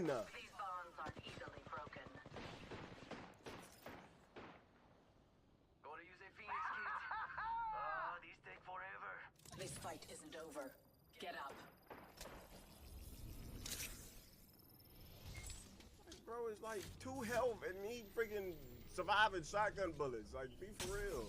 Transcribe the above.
run. These bonds aren't easily broken. Gotta use a Phoenix kit. These take forever. This fight isn't over. Get up. Bro, it's like 2 health and me freaking surviving shotgun bullets. Like, be for real.